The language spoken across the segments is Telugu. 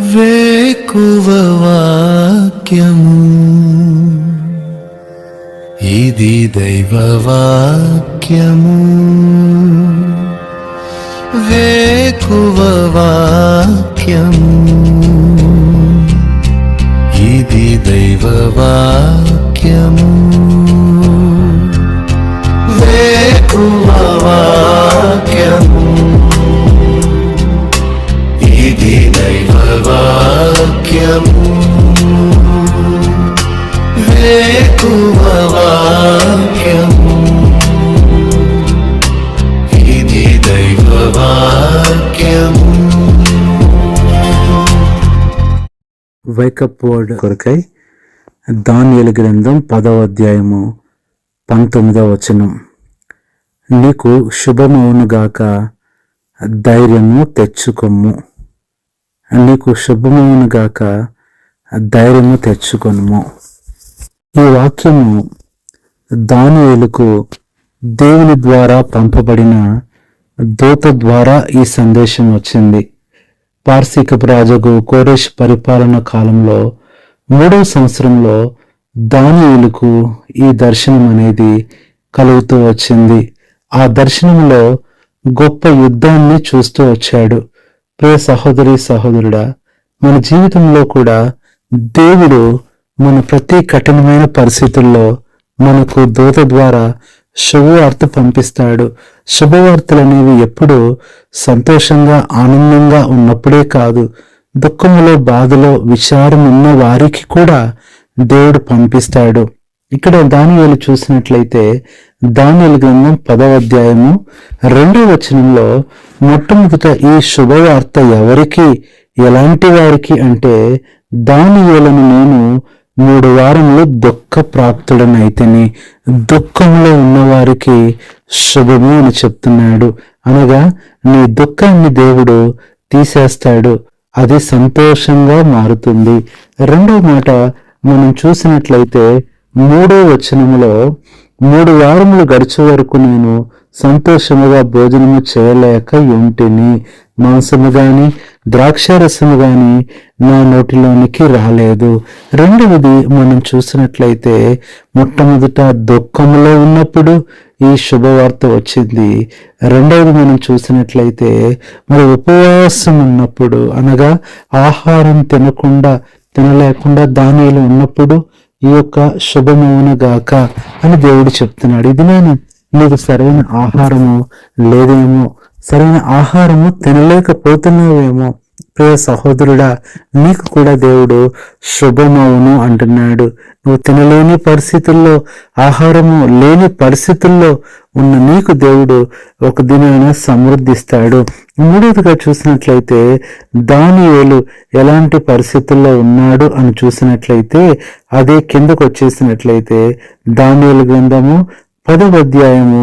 వేకువ వాక్యము ఇది దైవ వాక్యము. వేకువ వాక్యము ఇది దైవ వాక్యము. వేకువ వాక్యము ఇది దైవ వాక్యము. వేకువ వాక్యము ఇది దైవ వాక్యము. వేకప్ వర్డ్ కొరకై దానియేలు గ్రంథం 10వ అధ్యాయము 19వ వచనం. నీకు శుభమవునుగాక, ధైర్యము తెచ్చుకొమ్ము. నీకు శుభమవునుగాక, ధైర్యము తెచ్చుకొనుము. ఈ వాక్యము దానియేలుకు దేవుని ద్వారా పంపబడిన దూత ద్వారా ఈ సందేశం వచ్చింది. పార్శీకపు రాజుకు కోరెష్ పరిపాలన కాలంలో 3వ సంవత్సరంలో దానియేలుకు ఈ దర్శనం అనేది కలుగుతూ వచ్చింది. ఆ దర్శనంలో గొప్ప యుద్ధాన్ని చూస్తూ వచ్చాడు. ప్రియ సహోదరి సహోదరుడా, మన జీవితంలో కూడా దేవుడు మన ప్రతి కఠినమైన పరిస్థితుల్లో మనకు దూత ద్వారా శుభవార్త పంపిస్తాడు. శుభవార్తలు అనేవి ఎప్పుడూ సంతోషంగా ఆనందంగా ఉన్నప్పుడే కాదు, దుఃఖములో బాధలో విచారం ఉన్న వారికి కూడా దేవుడు పంపిస్తాడు. ఇక్కడ దానియేలు చూసినట్లయితే దానియేలు గ్రంథం 10వ అధ్యాయము 2వ వచనంలో మొట్టమొదట ఈ శుభవార్త ఎవరికి, ఎలాంటి వారికి అంటే, దానియేలును నేను 3 వారములు దుఃఖ ప్రాప్తుడనైతిని, దుఃఖంలో ఉన్నవారికి శుభము అని చెప్తున్నాడు. అనగా నీ దుఃఖాన్ని దేవుడు తీసేస్తాడు, అది సంతోషంగా మారుతుంది. రెండవ మాట మనం చూసినట్లయితే 3వ వచనములో 3 వారములు గడిచే వరకు నేను సంతోషముగా భోజనము చేయలేక ఉంటిని, మాంసము గాని ద్రాక్షారసము గాని నా నోటిలోనికి రాలేదు. రెండవది మనం చూసినట్లయితే మొట్టమొదట దుఃఖంలో ఉన్నప్పుడు ఈ శుభవార్త వచ్చింది. రెండవది మనం చూసినట్లయితే మరి ఉపవాసం ఉన్నప్పుడు, అనగా ఆహారం తినలేకుండా దానియేలు ఉన్నప్పుడు ఈ యొక్క శుభమవునుగాక అని దేవుడు చెప్తున్నాడు. ఇది నేను నీకు సరైన ఆహారము లేదేమో, సరైన ఆహారము తినలేకపోతున్నావేమో, ప్రియ సహోదరుడా, నీకు కూడా దేవుడు శుభమవును అంటున్నాడు. నువ్వు తినలేని పరిస్థితుల్లో, ఆహారము లేని పరిస్థితుల్లో ఉన్న నీకు దేవుడు ఒక దినాన సమృద్ధిస్తాడు. మూడవదిగా చూసినట్లయితే దానియేలు ఎలాంటి పరిస్థితుల్లో ఉన్నాడు అని చూసినట్లయితే అదే కిందకు వచ్చేసినట్లయితే దానియేలు గ్రంథము 10వ అధ్యాయము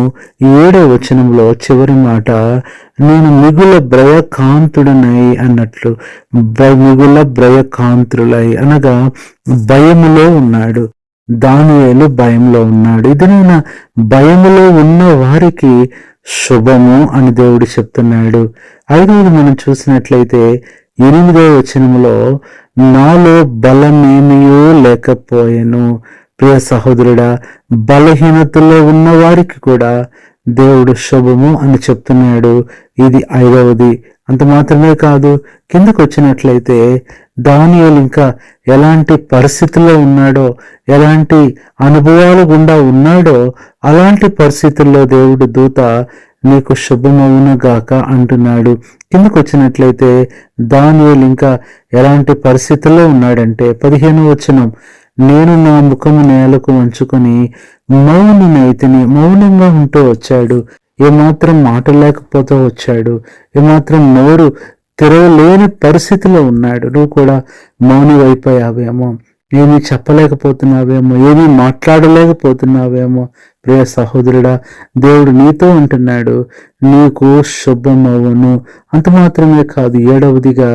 7వ వచనంలో చివరి మాట, నేను మిగుల భయకాంతుడనై అన్నట్లు, మిగుల భయకాంతులై అనగా భయములో ఉన్నాడు. దానియేలు భయంలో ఉన్నాడు. ఇది నేను భయములో ఉన్న వారికి శుభము అని దేవుడు చెప్తున్నాడు. 5వది మనం చూసినట్లయితే 8వ వచనములో నాలో బలమేమియో లేకపోయెను. ప్రియ సహోదరుడా, బలహీనతలో ఉన్న వారికి కూడా దేవుడు శుభము అని చెప్తున్నాడు. ఇది 5వది. అంత మాత్రమే కాదు, కిందకు వచ్చినట్లయితే దానియేలు ఇంకా ఎలాంటి పరిస్థితుల్లో ఉన్నాడో, ఎలాంటి అనుభవాలు గుండా ఉన్నాడో, అలాంటి పరిస్థితుల్లో దేవుడు దూత నీకు శుభమవునుగాక అంటున్నాడు. కిందకు వచ్చినట్లయితే దానియేలు ఇంకా ఎలాంటి పరిస్థితుల్లో ఉన్నాడంటే 15వ వచనం, నేను నా ముఖము నేలకు వంచుకొని మౌనమైతిని, మౌనంగా ఉంటూ వచ్చాడు. ఏమాత్రం మాట్లాడలేకపోతూ వచ్చాడు, ఏమాత్రం నోరు తెరవలేని పరిస్థితిలో ఉన్నాడు. నువ్వు కూడా మౌనమైపోయావేమో, ఏమీ చెప్పలేకపోతున్నావేమో, ఏమీ మాట్లాడలేకపోతున్నావేమో. ప్రియ సహోదరుడా, దేవుడు నీతో అంటున్నాడు, నీకు శుభమవును. అంత మాత్రమే కాదు, 7వదిగా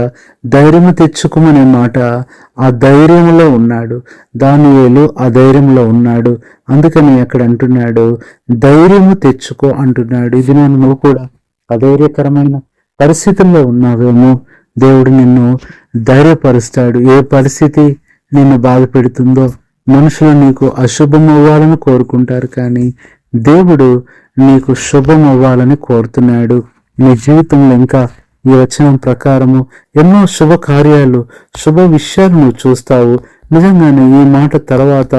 ధైర్యము తెచ్చుకోమనే మాట, ఆ ధైర్యంలో ఉన్నాడు దానియేలు, ఆ ధైర్యంలో ఉన్నాడు. అందుకని అక్కడ అంటున్నాడు ధైర్యము తెచ్చుకో అంటున్నాడు. ఇది నువ్వు కూడా అధైర్యకరమైన పరిస్థితుల్లో ఉన్నావేమో, దేవుడు నిన్ను ధైర్యపరుస్తాడు. ఏ పరిస్థితి నిన్ను బాధ పెడుతుందో మనుషులు నీకు అశుభం అవ్వాలని కోరుకుంటారు, కానీ దేవుడు నీకు శుభం అవ్వాలని కోరుతున్నాడు. నీ జీవితంలో ఇంకా ఈ వచనం ప్రకారము ఎన్నో శుభ కార్యాలు, శుభ విషయాలు నువ్వు చూస్తావు. నిజంగానే ఈ మాట తర్వాత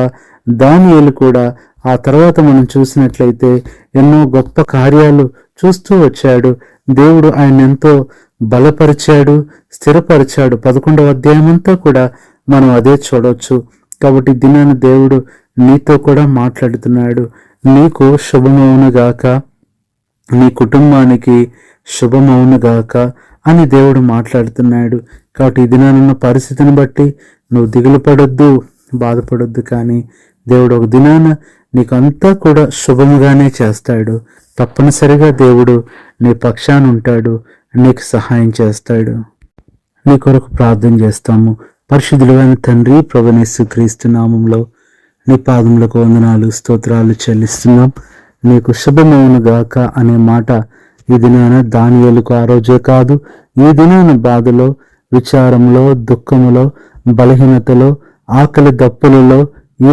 దానియేలు కూడా ఆ తర్వాత మనం చూసినట్లయితే ఎన్నో గొప్ప కార్యాలు చూస్తూ వచ్చాడు. దేవుడు ఆయన ఎంతో బలపరిచాడు, స్థిరపరిచాడు. 11వ అధ్యాయం అంతా కూడా మనం అదే చూడవచ్చు. కాబట్టి దినాన దేవుడు నీతో కూడా మాట్లాడుతున్నాడు. నీకు శుభమవునుగాక, నీ కుటుంబానికి శుభమవునుగాక అని దేవుడు మాట్లాడుతున్నాడు. కాబట్టి ఈ దినానున్న పరిస్థితిని బట్టి నువ్వు దిగులు పడొద్దు, బాధపడొద్దు. కానీ దేవుడు ఒక దినాన నీకు అంతా కూడా శుభముగానే చేస్తాడు. తప్పనిసరిగా దేవుడు నీ పక్షాన ఉంటాడు, నీకు సహాయం చేస్తాడు. నీ కొరకు ప్రార్థన చేస్తాము. పరిశుద్ధుడైన తండ్రి, ప్రభువైన యేసుక్రీస్తు నామములో నీ పాదములకు వందనాలు, స్తోత్రాలు చెల్లిస్తున్నాం. నీకు శుభమవును గాక అనే మాట ఈ దినాన దానియేలుకు ఆ రోజే కాదు, ఈ దినాన బాధలో, విచారంలో, దుఃఖములో, బలహీనతలో, ఆకలి దప్పులలో,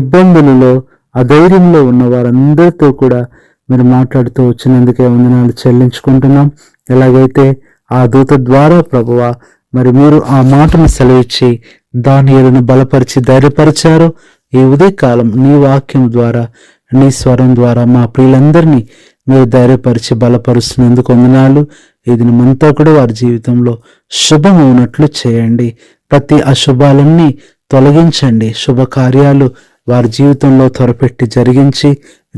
ఇబ్బందులలో, అధైర్యంలో ఉన్న వారందరితో కూడా మీరు మాట్లాడుతూ వచ్చినందుకే వందనాలు చెల్లించుకుంటున్నాం. ఎలాగైతే ఆ దూత ద్వారా ప్రభువా మరి మీరు ఆ మాటను సెలవిచ్చి దానియేలును బలపరిచి ధైర్యపరిచారో, ఈ ఉదయకాలం నీ వాక్యం ద్వారా, నీ స్వరం ద్వారా మా ప్రియులందరినీ మీరు ధైర్యపరిచి బలపరుస్తున్నందుకు వందనాలు. ఈ దినమంతా కూడా వారి జీవితంలో శుభమవునట్లు చేయండి. ప్రతి అశుభాలన్నీ తొలగించండి. శుభకార్యాలు వారి జీవితంలో త్వరపెట్టి జరిగించి,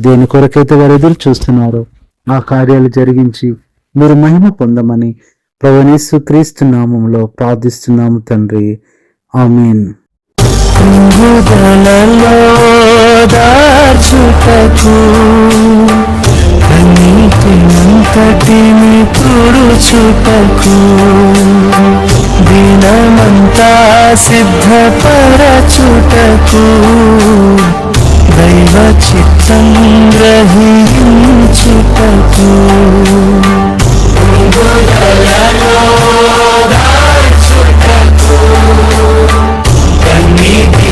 దేని కొరకైతే వారు ఎదురు చూస్తున్నారో ఆ కార్యాలు జరిగించి మీరు మహిమ పొందమని ప్రభువైన యేసుక్రీస్తు నామములో ప్రార్థిస్తున్నాము తండ్రి, ఆమేన్. కన్నీటినంతటిని తుడుచుటకు దినమంతా సిద్ధపరచుటకు దైవ చిత్తం గ్రహించుటకు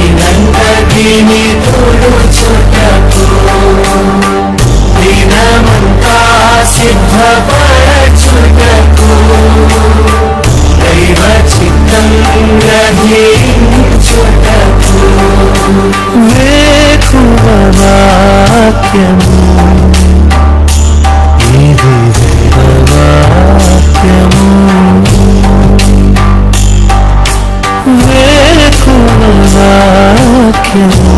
కన్నీటినంతటిని తుడుచుటకు దినమంతా సిద్ధపరచుటకు దైవ చిత్తం గ్రహించుటకు వేకువ వాక్యము, ఇది దైవ వాక్యము. వేకువ వాక్యము